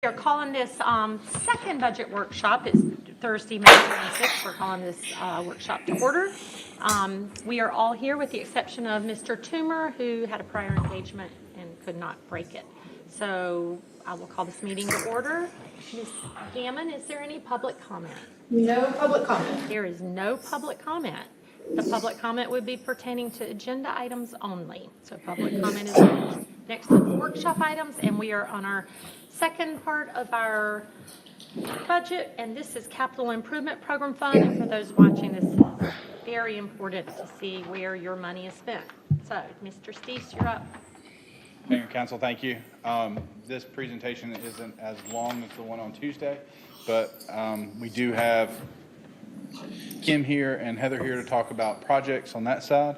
We are calling this second budget workshop. It's Thursday, May 26th. We're calling this workshop to order. We are all here with the exception of Mr. Toomer, who had a prior engagement and could not break it. So I will call this meeting to order. Ms. Gammon, is there any public comment? No public comment. There is no public comment. The public comment would be pertaining to agenda items only. So public comment is next to the workshop items, and we are on our second part of our budget, and this is Capital Improvement Program Fund. And for those watching, this is very important to see where your money is spent. So, Mr. Steves, you're up. Mayor and Council, thank you. This presentation isn't as long as the one on Tuesday, but we do have Kim here and Heather here to talk about projects on that side.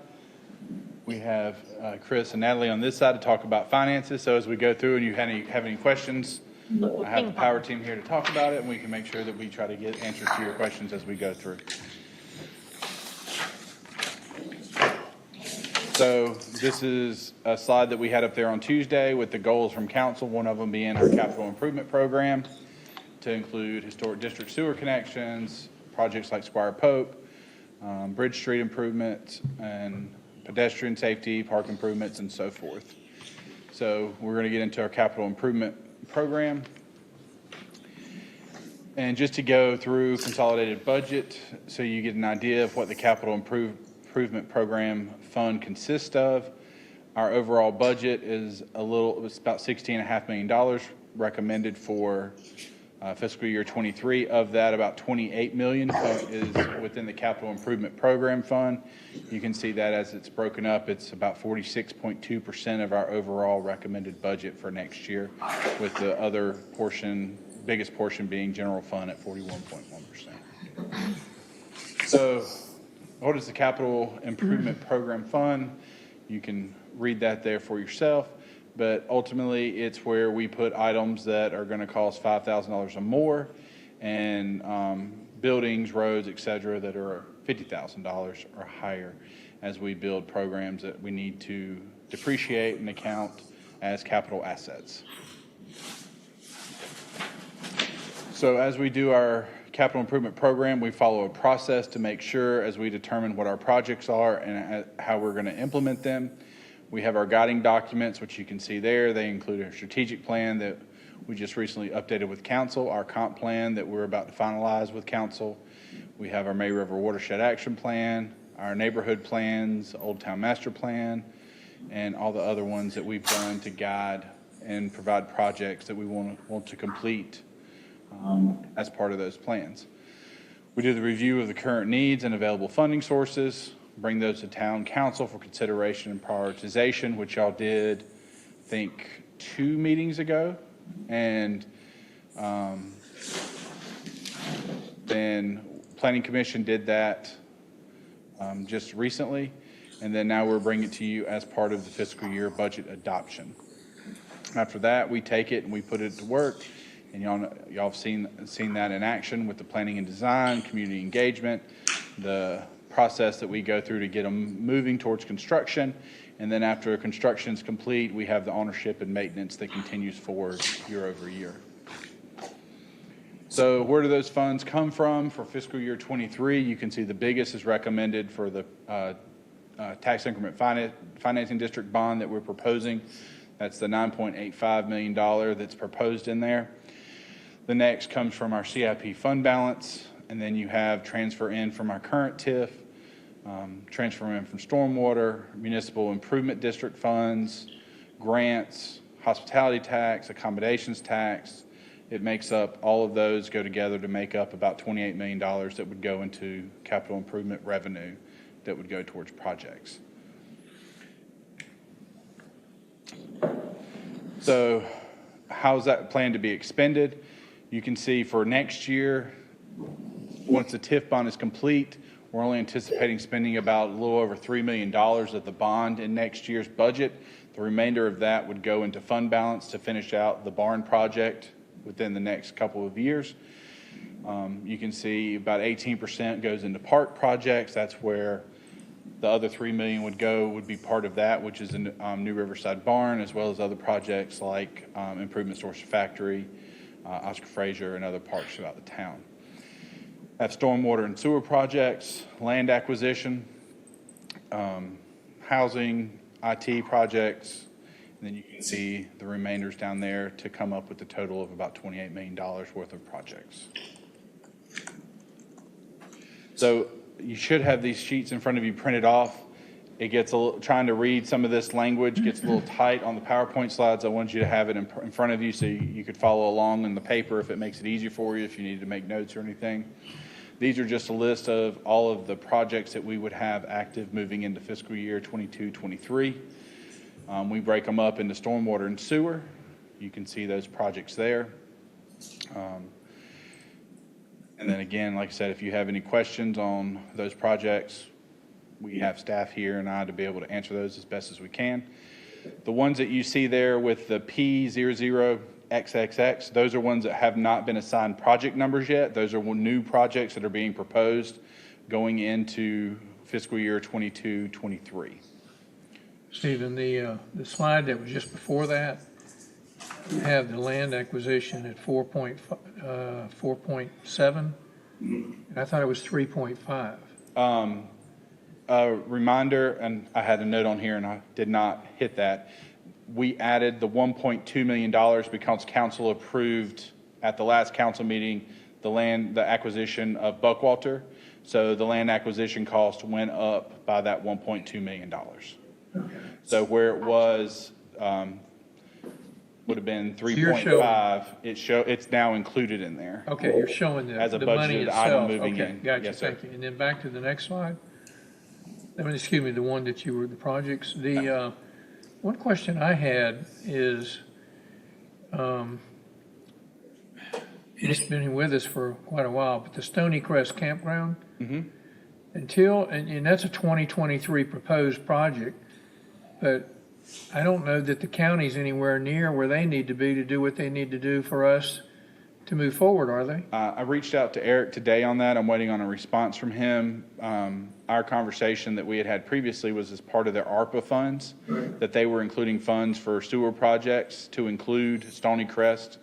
We have Chris and Natalie on this side to talk about finances. So as we go through and you have any questions, I have the power team here to talk about it, and we can make sure that we try to get answers to your questions as we go through. So this is a slide that we had up there on Tuesday with the goals from council, one of them being our capital improvement program to include historic district sewer connections, projects like Squire Pope, Bridge Street improvements, and pedestrian safety, park improvements, and so forth. So we're going to get into our capital improvement program. And just to go through consolidated budget so you get an idea of what the capital improvement program fund consists of. Our overall budget is it's about $16.5 million recommended for fiscal year 23. Of that, about $28 million is within the capital improvement program fund. You can see that as it's broken up, it's about 46.2% of our overall recommended budget for next year, with the other portion, biggest portion being general fund at 41.1%. So what is the capital improvement program fund? You can read that there for yourself. But ultimately, it's where we put items that are going to cost $5,000 or more, and buildings, roads, et cetera, that are $50,000 or higher, as we build programs that we need to depreciate and account as capital assets. So as we do our capital improvement program, we follow a process to make sure, as we determine what our projects are and how we're going to implement them. We have our guiding documents, which you can see there. They include our strategic plan that we just recently updated with council, our comp plan that we're about to finalize with council. We have our May River Watershed Action Plan, our neighborhood plans, Old Town Master Plan, and all the other ones that we've done to guide and provide projects that we want to complete as part of those plans. We do the review of the current needs and available funding sources, bring those to town council for consideration and prioritization, which y'all did, I think, 2 meetings ago. And then Planning Commission did that just recently. And then now we're bringing it to you as part of the fiscal year budget adoption. After that, we take it and we put it to work. And y'all have seen that in action with the planning and design, community engagement, the process that we go through to get them moving towards construction. And then after construction is complete, we have the ownership and maintenance that continues forward year over year. So where do those funds come from for fiscal year 23? You can see the biggest is recommended for the tax increment financing district bond that we're proposing. That's the $9.85 million that's proposed in there. The next comes from our CIP fund balance. And then you have transfer in from our current TIF, transfer in from stormwater, municipal improvement district funds, grants, hospitality tax, accommodations tax. It makes up, all of those go together to make up about $28 million that would go into capital improvement revenue that would go towards projects. So how's that planned to be expended? You can see for next year, once the TIF bond is complete, we're only anticipating spending about a little over $3 million of the bond in next year's budget. The remainder of that would go into fund balance to finish out the barn project within the next couple of years. You can see about 18% goes into park projects. That's where the other $3 million would be part of that, which is in New Riverside Barn, as well as other projects like Improvement Source Factory, Oscar Frazier, and other parks throughout the town. Have stormwater and sewer projects, land acquisition, housing, IT projects, and then you can see the remainders down there to come up with a total of about $28 million worth of projects. So you should have these sheets in front of you printed off. It gets a little, trying to read some of this language gets a little tight on the PowerPoint slides. I want you to have it in front of you so you could follow along in the paper if it makes it easier for you, if you need to make notes or anything. These are just a list of all of the projects that we would have active moving into fiscal year 22-23. We break them up into stormwater and sewer. You can see those projects there. And then again, like I said, if you have any questions on those projects, we have staff here and I to be able to answer those as best as we can. The ones that you see there with the P00XXX, those are ones that have not been assigned project numbers yet. Those are new projects that are being proposed going into fiscal year 22-23. Stephen, the slide that was just before that had the land acquisition at 4.7. I thought it was 3.5. Reminder, and I had a note on here and I did not hit that. We added the $1.2 million because council approved at the last council meeting the acquisition of Buckwalter. So the land acquisition cost went up by that $1.2 million. Okay. So where it was would have been 3.5. It's now included in there. Okay, you're showing As a the money budgeted item itself. moving Okay, in. gotcha, Yes, sir. thank you. And then back to the next slide. Excuse me, the one that you were, the projects. The one question I had is, it's been with us for quite a while, but the Stony Crest Campground, and that's a 2023 proposed project, but I don't know that the county's anywhere near where they need to be to do what they need to do for us to move forward, are they? I reached out to Eric today on that. I'm waiting on a response from him. Our conversation that we had previously was as part of their ARPA funds, that they were including funds for sewer projects to include Stony Crest,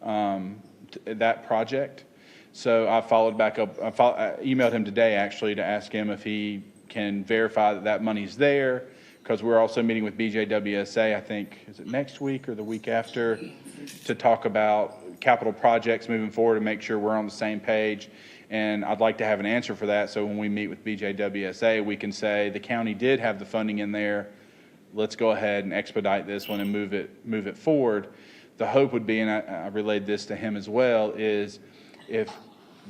that project. So I followed back up. I emailed him today actually to ask him if he can verify that that money's there, because we're also meeting with BJWSA, I think, is it next week or the week after, to talk about capital projects moving forward and make sure we're on the same page. And I'd like to have an answer for that, so when we meet with BJWSA, we can say the county did have the funding in there. Let's go ahead and expedite this one and move it forward. The hope would be, and I relayed this to him as well, is if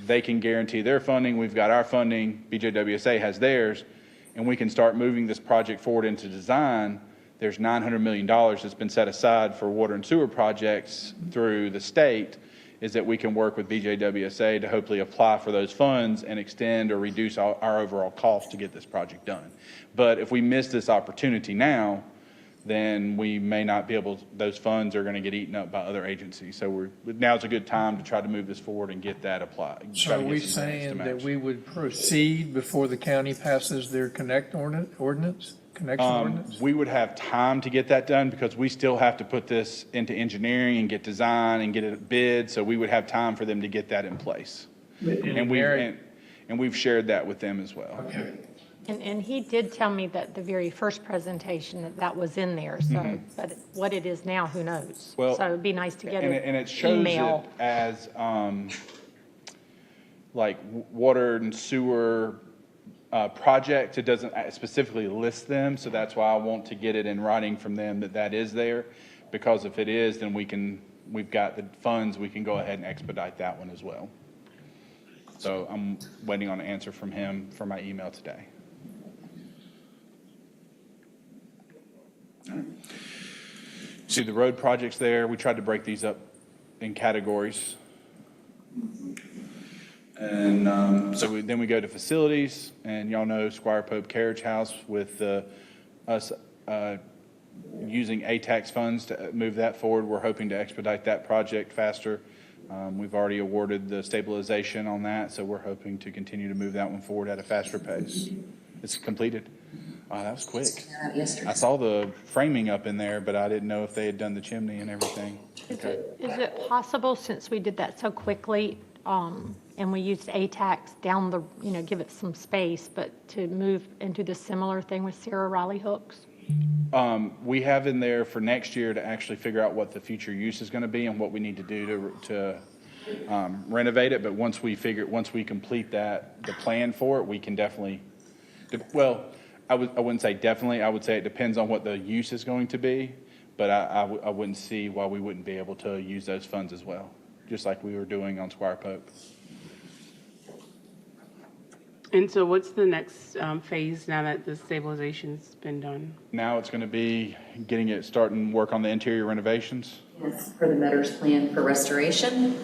they can guarantee their funding, we've got our funding, BJWSA has theirs, and we can start moving this project forward into design. There's $900 million that's been set aside for water and sewer projects through the state, is that we can work with BJWSA to hopefully apply for those funds and extend or reduce our overall cost to get this project done. But if we miss this opportunity now, then we may not be able, those funds are going to get eaten up by other agencies. So now's a good time to try to move this forward and get that applied. So are we saying that we would proceed before the county passes their connection ordinance? We would have time to get that done because we still have to put this into engineering and get design and get it bid. So we would have time for them to get that in place. And we've shared that with them as well. Okay. And he did tell me that the very first presentation that was in there, so, but what it is now, who knows? Well, So it'd be nice to get an and it shows email. it as like water and sewer projects. It doesn't specifically list them, so that's why I want to get it in writing from them that is there, because if it is, then we've got the funds, we can go ahead and expedite that one as well. So I'm waiting on an answer from him for my email today. See the road projects there, we tried to break these up in categories. And then we go to facilities, and y'all know Squire Pope Carriage House with us using ATAX funds to move that forward. We're hoping to expedite that project faster. We've already awarded the stabilization on that, so we're hoping to continue to move that one forward at a faster pace. It's completed. Oh, that was quick. I saw the framing up in there, but I didn't know if they had done the chimney and everything. Is it possible, since we did that so quickly, and we used ATAX down the, give it some space, but to move into the similar thing with Sarah Riley hooks? We have in there for next year to actually figure out what the future use is going to be and what we need to do to renovate it. But once we complete that, the plan for it, we can definitely, well, I wouldn't say definitely. I would say it depends on what the use is going to be. But I wouldn't see why we wouldn't be able to use those funds as well, just like we were doing on Squire Pope. And so what's the next phase now that the stabilization's been done? Now it's going to be starting work on the interior renovations. Yes, for the Metters plan for restoration.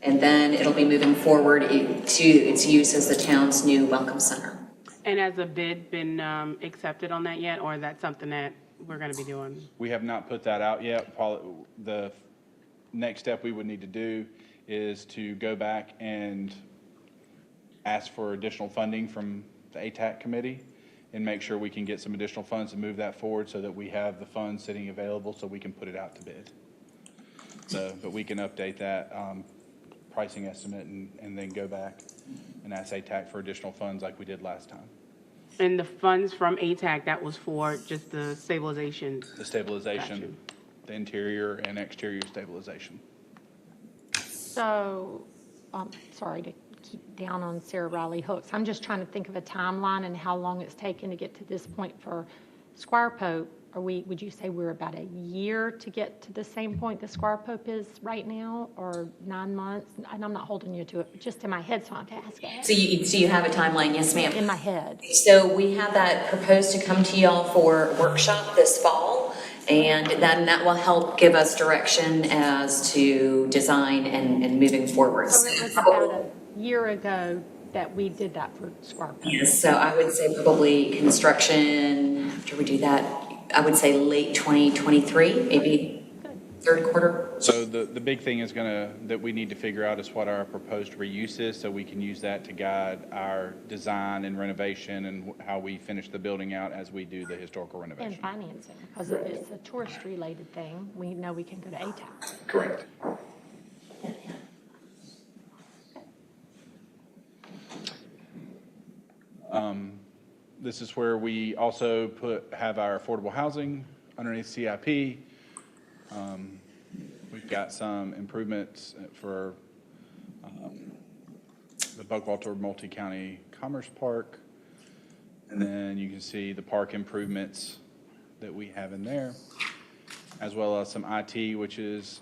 And then it'll be moving forward to its use as the town's new welcome center. And has a bid been accepted on that yet, or is that something that we're going to be doing? We have not put that out yet. The next step we would need to do is to go back and ask for additional funding from the ATAC committee and make sure we can get some additional funds to move that forward so that we have the funds sitting available so we can put it out to bid. So, but we can update that pricing estimate and then go back and ask ATAC for additional funds like we did last time. And the funds from ATAC, that was for just the stabilization? The stabilization, Gotcha. the interior and exterior stabilization. So, sorry to keep down on Sarah Riley hooks. I'm just trying to think of a timeline and how long it's taken to get to this point for Squire Pope. Would you say we're about a year to get to the same point that Squire Pope is right now, or 9 months? And I'm not holding you to it, but just in my head, so I have to ask it. So you have a timeline? Yes, ma'am. In my head. So we have that proposed to come to y'all for a workshop this fall. And then that will help give us direction as to design and moving forward. So it was about a year ago that we did that for Squire Pope. Yes, so I would say probably construction, after we do that, I would say late 2023, maybe third quarter. So the big thing is that we need to figure out is what our proposed reuse is, so we can use that to guide our design and renovation and how we finish the building out as we do the historical And renovation. financing, because if it's a tourist-related thing, we know we can go to ATAC. Correct. This is where we also have our affordable housing underneath CIP. We've got some improvements for the Buckwalter Multi-County Commerce Park. And then you can see the park improvements that we have in there, as well as some IT, which is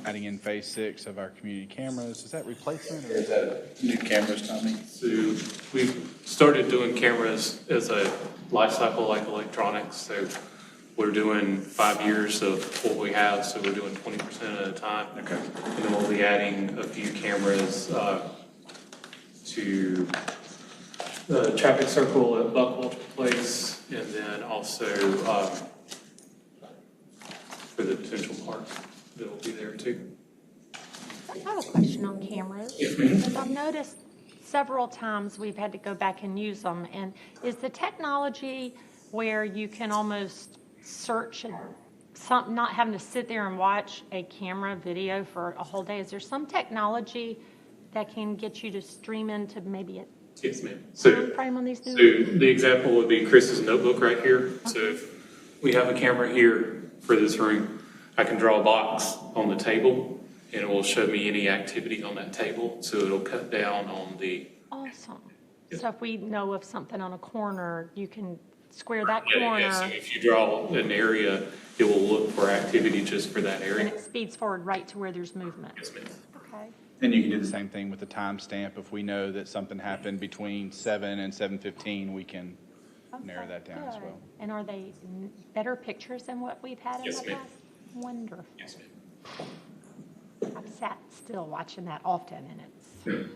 adding in phase 6 of our community cameras. Is that replacement or is that new cameras, Tommy? So we've started doing cameras as a life cycle like electronics. So we're doing 5 years of what we have. So we're doing 20% at a time. Okay. And then we'll be adding a few cameras to the traffic circle at Buckwalter Place, and then also for the potential parks that will be there too. I have a question on cameras. Because I've noticed several times we've had to go back and use them. And is the technology where you can almost search not having to sit there and watch a camera video for a whole day? Is there some technology that can get you to stream into maybe a Yes, ma'am. time frame on these So new? the example would be Chris's notebook right here. So if we have a camera here for this room, I can draw a box on the table and it will show me any activity on that table. So it'll cut down on the, Awesome. So if we know of something on a corner, you can square that so corner if you draw an area, it will look for activity just for that and area. it speeds forward right to where there's movement. Yes, ma'am. Okay. And you can do the same thing with the timestamp. If we know that something happened between 7 and 7:15, we can narrow that down as Good. well. And are they better pictures than what we've had in Yes, the ma'am. past? Wonderful. Yes, ma'am. I've sat still watching that often, and it's good.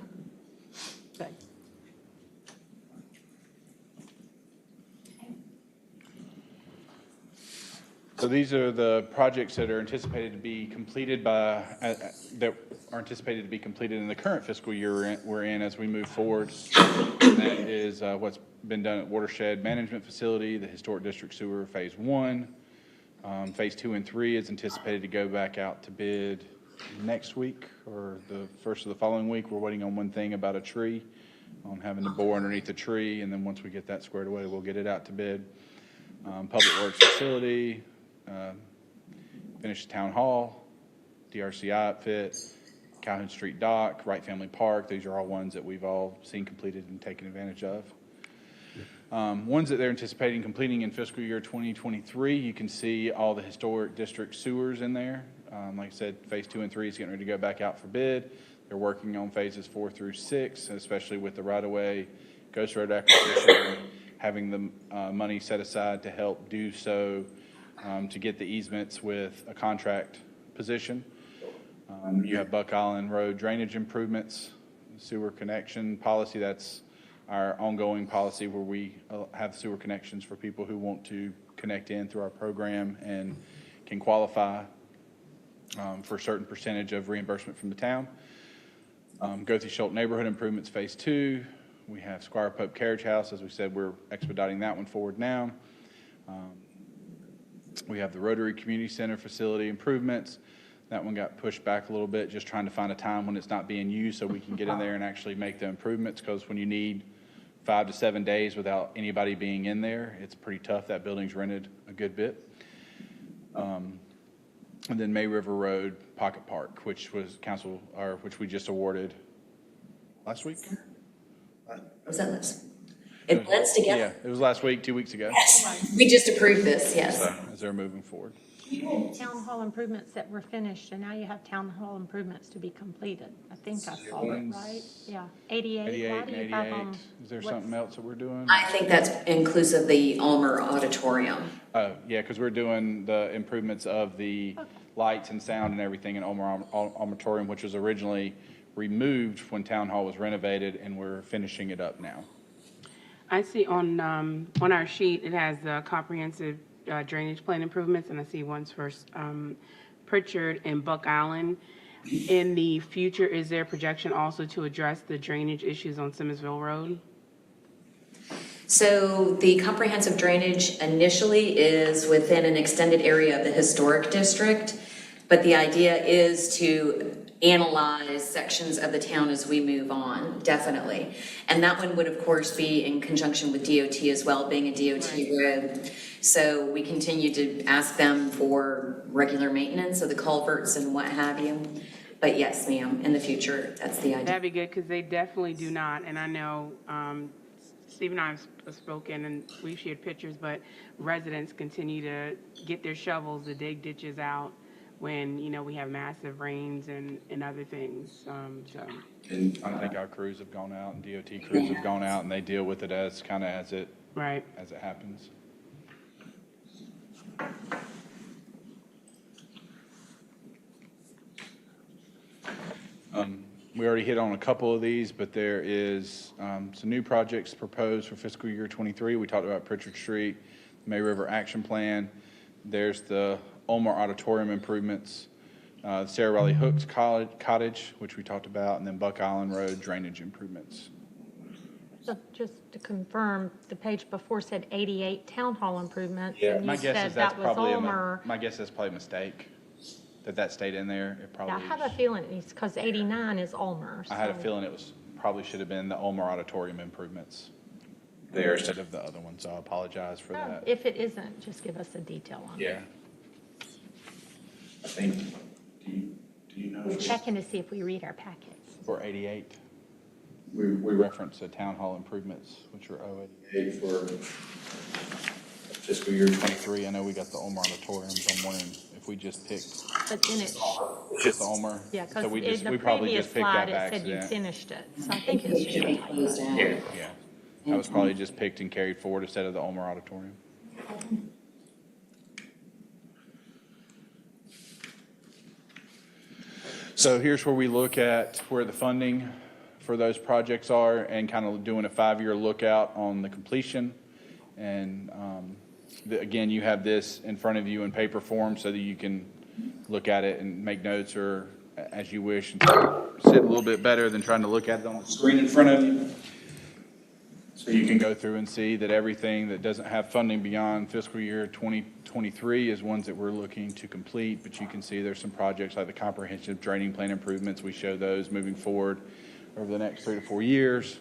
So these are the projects that are anticipated to be completed that are anticipated to be completed in the current fiscal year we're in as we move forward. That is what's been done at Watershed Management Facility, the Historic District Sewer Phase 1, Phase 2 and 3 is anticipated to go back out to bid next week or the first of the following week. We're waiting on one thing about a tree, on having to bore underneath the tree, and then once we get that squared away, we'll get it out to bid. Public Works Facility, finish Town Hall, DRCI outfit, Calhoun Street Dock, Wright Family Park. These are all ones that we've all seen completed and taken advantage of. Ones that they're anticipating completing in fiscal year 2023, you can see all the historic district sewers in there. Like I said, phase 2 and 3 is getting ready to go back out for bid. They're working on phases 4 through 6, especially with the right-of-way, Ghost Road acquisition, having the money set aside to help do so, to get the easements with a contract position. You have Buck Island Road drainage improvements, sewer connection policy. That's our ongoing policy where we have sewer connections for people who want to connect in through our program and can qualify for a certain percentage of reimbursement from the town. Goethe-Schultz neighborhood improvements phase 2. We have Squire Pope Carriage House. As we said, we're expediting that one forward now. We have the Rotary Community Center facility improvements. That one got pushed back a little bit, just trying to find a time when it's not being used so we can get in there and actually make the improvements, because when you need 5 to 7 days without anybody being in there, it's pretty tough. That building's rented a good bit. And then May River Road Pocket Park, which was which we just awarded last week. Was that this? It blends together. Yeah, it was last week, 2 weeks ago. Yes, we just approved this, yes. So, as they're moving forward. You had town hall improvements that were finished, and now you have town hall improvements to be completed. I think I saw it, right? Yeah, 88. 88 Why and do you have 88. them? Is there What's- something else that we're doing? I think that's inclusive the Ulmer Auditorium. Oh, yeah, because we're doing the improvements of the lights and sound and everything in Omer Auditorium, which was originally removed when Town Hall was renovated, and we're finishing it up now. I see on our sheet, it has comprehensive drainage plan improvements, and I see ones for Pritchard and Buck Island. In the future, is there a projection also to address the drainage issues on Simmonsville Road? So the comprehensive drainage initially is within an extended area of the historic district, but the idea is to analyze sections of the town as we move on, definitely. And that one would, of course, be in conjunction with DOT as well, being a DOT road. So we continue to ask them for regular maintenance of the culverts and what have you. But yes, ma'am, in the future, that's the idea. That'd be good, because they definitely do not, and I know Steve and I have spoken, and we've shared pictures, but residents continue to get their shovels to dig ditches out when, we have massive rains and other things, so. And I think our crews have gone out and DOT crews have gone out, and they deal with it as it Right. happens. We already hit on a couple of these, but there is some new projects proposed for fiscal year 23. We talked about Pritchard Street, May River Action Plan. There's the Ulmer Auditorium improvements, Sarah Riley Hooks Cottage, which we talked about, and then Buck Island Road drainage improvements. So just to confirm, the page before said 88 town hall improvements. Yeah, and my you guess said is that's that was probably Ulmer. my guess is probably a mistake that stayed in there. It Yeah, I probably. have a feeling it's because 89 is Ulmer. I had a so- feeling it probably should have been the Ulmer Auditorium improvements there instead of the other one, so I apologize for that. If it isn't, just give us a detail on it. Yeah. I think, do you know? We're checking to see if we read our packets. For 88, We we referenced the town hall improvements, which are 088. paid for fiscal year 23, I know we got the Ulmer Auditoriums. I'm wondering if we just picked But then it, just the Ulmer. yeah, So because we in the probably previous just picked slide, that by it said you accident. finished it. So I think it's It should be just. closed out. Yeah, that was probably just picked and carried forward instead of the Ulmer Auditorium. So here's where we look at where the funding for those projects are and kind of doing a 5-year lookout on the completion. And again, you have this in front of you in paper form so that you can look at it and make notes or as you wish and sit a little bit better than trying to look at it on the screen in front of you. So you can go through and see that everything that doesn't have funding beyond fiscal year 2023 is ones that we're looking to complete, but you can see there's some projects like the comprehensive draining plan improvements. We show those moving forward over the next 3 to 4 years.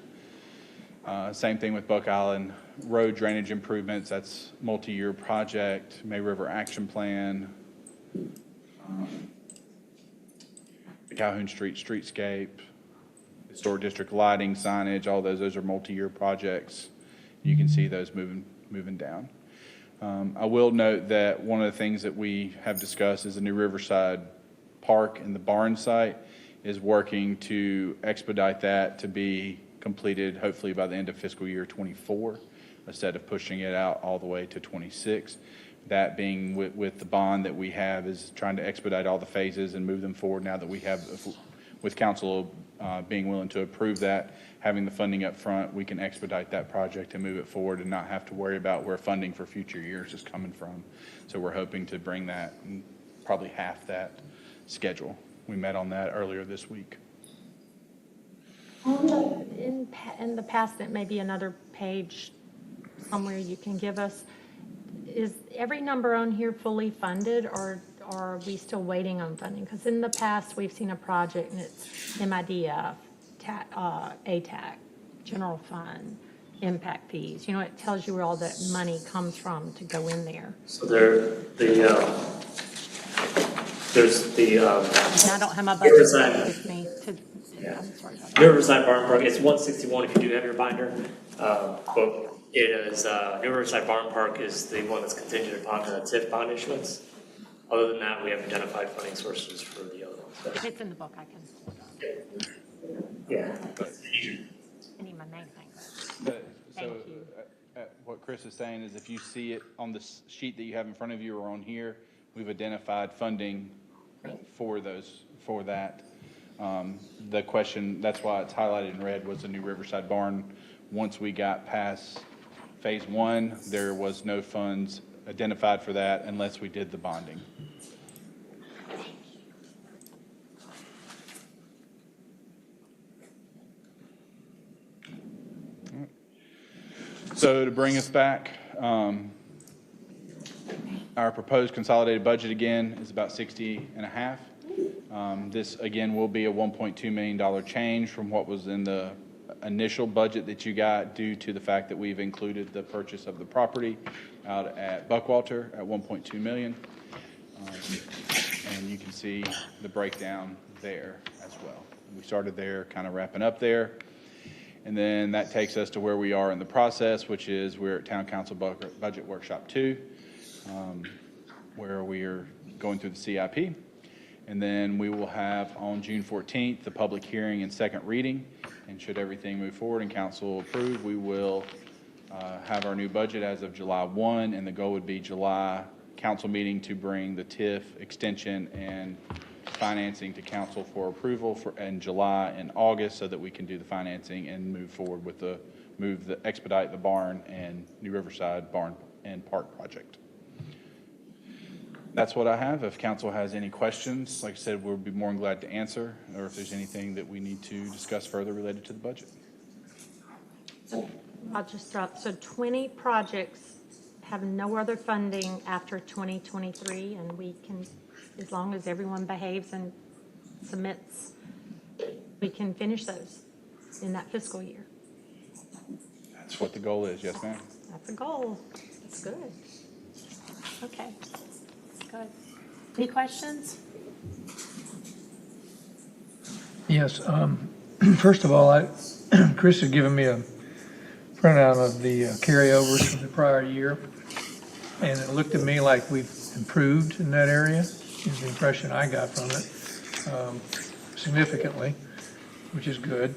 Same thing with Buck Island Road drainage improvements. That's multi-year project. May River Action Plan. The Calhoun Street streetscape. Historic district lighting, signage, all those are multi-year projects. You can see those moving down. I will note that one of the things that we have discussed is the new Riverside Park and the barn site is working to expedite that to be completed hopefully by the end of fiscal year 24 instead of pushing it out all the way to 26. That being with the bond that we have is trying to expedite all the phases and move them forward now that we have, with council being willing to approve that, having the funding up front, we can expedite that project and move it forward and not have to worry about where funding for future years is coming from. So we're hoping to bring that in probably half that schedule. We met on that earlier this week. In the past, it may be another page somewhere you can give us. Is every number on here fully funded, or are we still waiting on funding? Because in the past, we've seen a project and it's MIDF, ATAC, general fund, impact fees. You know, it tells you where all that money comes from to go in there. So there's the, And I don't have my budget Riverside. with me to, Yeah. I'm sorry about that. Riverside Barn Park, it's 161 if you do have your binder. But it is, New Riverside Barn Park is the one that's contingent upon the TIF bond issuance. Other than that, we have identified funding sources for the other ones. It's in the book, I can, Yeah. I need my name thing. So Thank you. what Chris is saying is if you see it on the sheet that you have in front of you or on here, we've identified funding for that. The question, that's why it's highlighted in red, was the new Riverside Barn. Once we got past phase 1, there was no funds identified for that unless we did the bonding. So to bring us back, our proposed consolidated budget again is about 60 and a half. This again will be a $1.2 million change from what was in the initial budget that you got due to the fact that we've included the purchase of the property out at Buckwalter at 1.2 million. And you can see the breakdown there as well. We started there, kind of wrapping up there. And then that takes us to where we are in the process, which is we're at Town Council Budget Workshop 2, where we are going through the CIP. And then we will have on June 14th, the public hearing and second reading. And should everything move forward and council approve, we will have our new budget as of July 1. And the goal would be July council meeting to bring the TIF extension and financing to council for approval in July and August so that we can do the financing and move forward with expedite the barn and New Riverside Barn and Park project. That's what I have. If council has any questions, like I said, we'll be more than glad to answer, or if there's anything that we need to discuss further related to the budget. I'll just drop, so 20 projects have no other funding after 2023, and we can, as long as everyone behaves and submits, we can finish those in that fiscal year. That's what the goal is. Yes, ma'am. That's a goal. That's good. Okay. Good. Any questions? Yes, first of all, Chris has given me a printout of the carryovers from the prior year, and it looked to me like we've improved in that area, is the impression I got from it, significantly, which is good.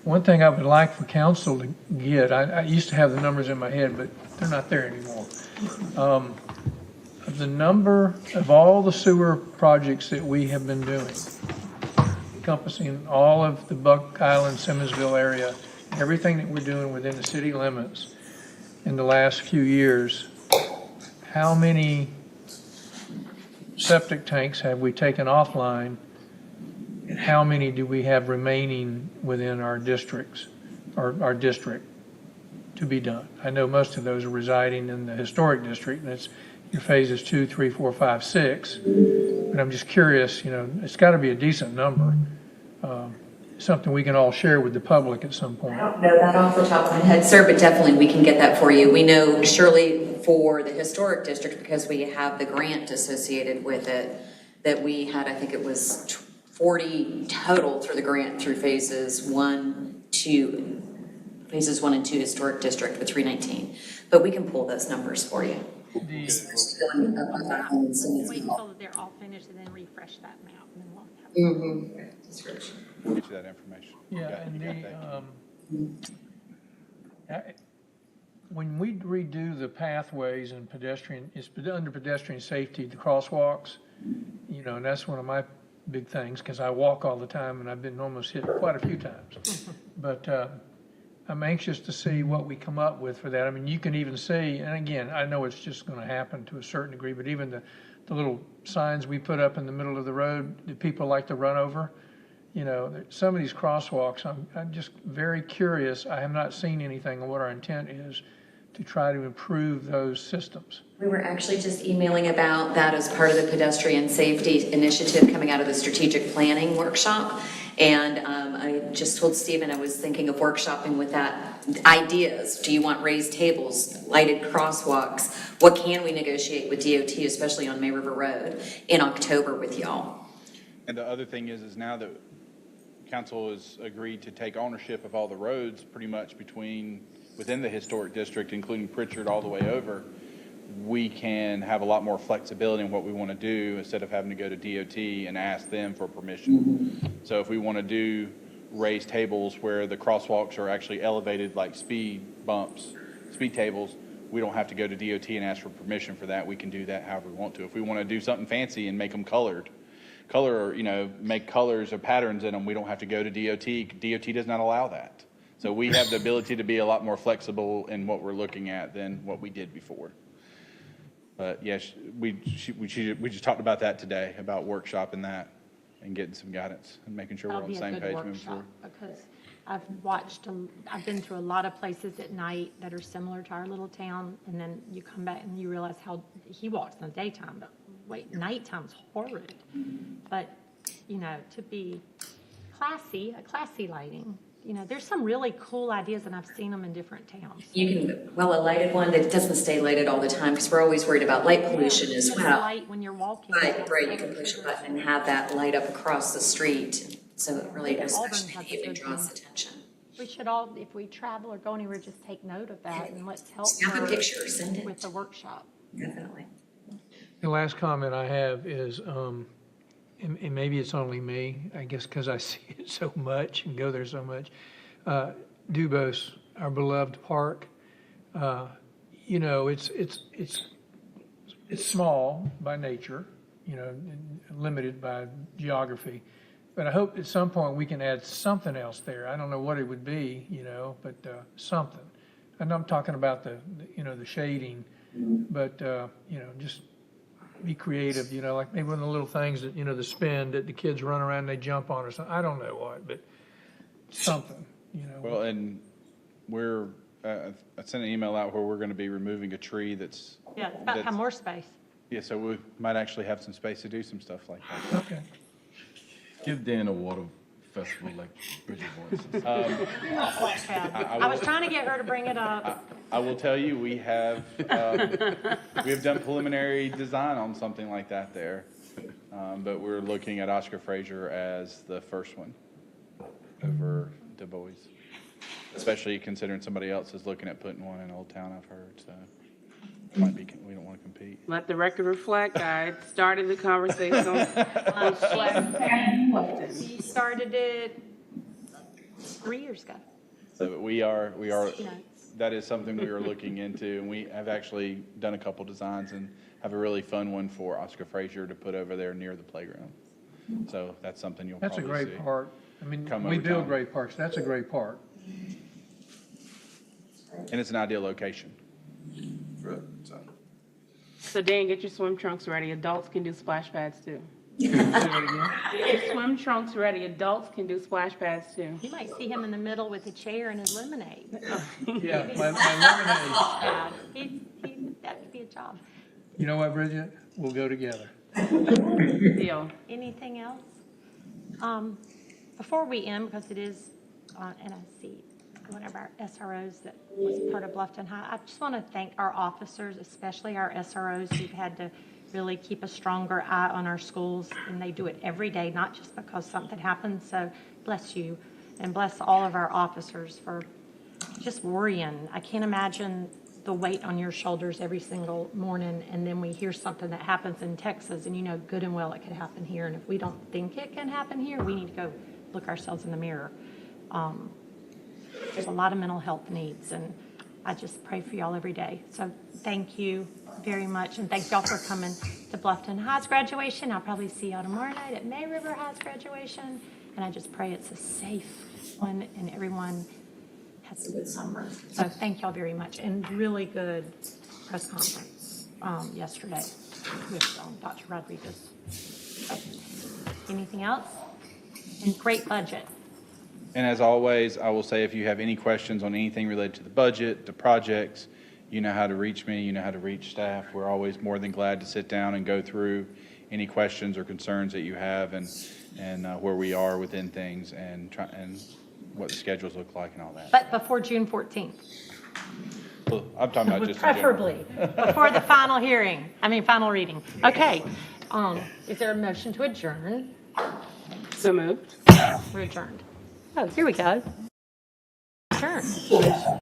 One thing I would like for council to get, I used to have the numbers in my head, but they're not there anymore. The number of all the sewer projects that we have been doing, encompassing all of the Buck Island, Simmonsville area, everything that we're doing within the city limits in the last few years, how many septic tanks have we taken offline, and how many do we have remaining within our districts our district to be done. I know most of those are residing in the historic district, and it's your phases 2, 3, 4, 5, 6. But I'm just curious, it's got to be a decent number. Something we can all share with the public at some point. I don't know that off the top of my head, sir, but definitely we can get that for you. We know surely for the historic district, because we have the grant associated with it, that we had, I think it was 40 total through the grant through phases 1 and 2 historic district with 319. But we can pull those numbers for you. Wait until they're all finished and then refresh that map, and then we'll have. Description. We'll get you that information. Yeah, and when we redo the pathways and pedestrian, it's under pedestrian safety, the crosswalks, and that's one of my big things, because I walk all the time, and I've been almost hit quite a few times. But I'm anxious to see what we come up with for that. I mean, you can even see, and again, I know it's just going to happen to a certain degree, but even the little signs we put up in the middle of the road that people like to run over, some of these crosswalks, I'm just very curious. I have not seen anything on what our intent is to try to improve those systems. We were actually just emailing about that as part of the pedestrian safety initiative coming out of the strategic planning workshop. And I just told Stephen I was thinking of workshopping with that ideas. Do you want raised tables, lighted crosswalks? What can we negotiate with DOT, especially on May River Road, in October with y'all? And the other thing is now that council has agreed to take ownership of all the roads pretty much within the historic district, including Pritchard all the way over, we can have a lot more flexibility in what we want to do instead of having to go to DOT and ask them for permission. So if we want to do raised tables where the crosswalks are actually elevated like speed tables, we don't have to go to DOT and ask for permission for that. We can do that however we want to. If we want to do something fancy and make them make colors or patterns in them, we don't have to go to DOT. DOT does not allow that. So we have the ability to be a lot more flexible in what we're looking at than what we did before. But yes, we just talked about that today, about workshopping that and getting some guidance and making sure we're on the same page moving forward. Because I've been through a lot of places at night that are similar to our little town, and then you come back and you realize how he walks in the daytime, but wait, nighttime's horrid. But, to be classy, a classy lighting, there's some really cool ideas, and I've seen them in different towns. A lighted one that doesn't stay lighted all the time, because we're always worried about light pollution as It's well. light when you're walking. Right, you can push a button and have that light up across the street, so it really, Auburn especially has a even good draws one. attention. We should all, if we travel or go anywhere, just take note of that, and let's help Snap a her picture, send it. with the workshop. Definitely. The last comment I have is, and maybe it's only me, I guess because I see it so much and go there so much. Dubos, our beloved park, it's small by nature, and limited by geography. But I hope at some point we can add something else there. I don't know what it would be, but something. And I'm talking about the shading, but just be creative. Like maybe one of the little things that the spin that the kids run around and they jump on or something. I don't know what, but something. Well, and I sent an email out where we're going to be removing a tree that's. Yeah, it's about to have more space. Yeah, so we might actually have some space to do some stuff like that. Okay. Give Dan a water festival like Bridget wants. I was trying to get her to bring it up. I will tell you, we have done preliminary design on something like that there, but we're looking at Oscar Frazier as the first one over Du Bois, especially considering somebody else is looking at putting one in Old Town, I've heard, so it might be, we don't want to compete. Let the record reflect, I started the conversation on Clifton. She started it 3 years ago. So we are, that is something we are looking into, and we have actually done a couple designs and have a really fun one for Oscar Frazier to put over there near the playground. So that's something you'll That's a probably see. great park. I mean, Come we over build time. great parks. That's a great park. And it's an ideal location. Right, So Dan, get your swim trunks ready. Adults can do splash pads too. Get swim trunks ready. Adults can do splash pads too. You might see him in the middle with a chair and his lemonade. Yeah, my lemonade. Yeah, that could be a job. You know what, Bridget? We'll go together. Deal. Anything else? Before we end, because it is, and I see one of our SROs that was part of Bluffton High, I just want to thank our officers, especially our SROs who've had to really keep a stronger eye on our schools, and they do it every day, not just because something happens. So bless you, and bless all of our officers for just worrying. I can't imagine the weight on your shoulders every single morning, and then we hear something that happens in Texas, and you know good and well it could happen here, and if we don't think it can happen here, we need to go look ourselves in the mirror. There's a lot of mental health needs, and I just pray for y'all every day. So thank you very much, and thank y'all for coming to Bluffton High's graduation. I'll probably see y'all tomorrow night at May River High's graduation, and I just pray it's a safe one and everyone has a good summer. So thank y'all very much, and really good press conference yesterday with Dr. Rodriguez. So, anything else? And great budget. And as always, I will say if you have any questions on anything related to the budget, the projects, you know how to reach me, you know how to reach staff. We're always more than glad to sit down and go through any questions or concerns that you have, and where we are within things, and what the schedules look like and all that. But before June 14th. Well, I'm talking about just in general. Preferably, before the final final reading. Okay, is there a motion to adjourn? So moved. We're adjourned. Oh, here we go. Adjourned.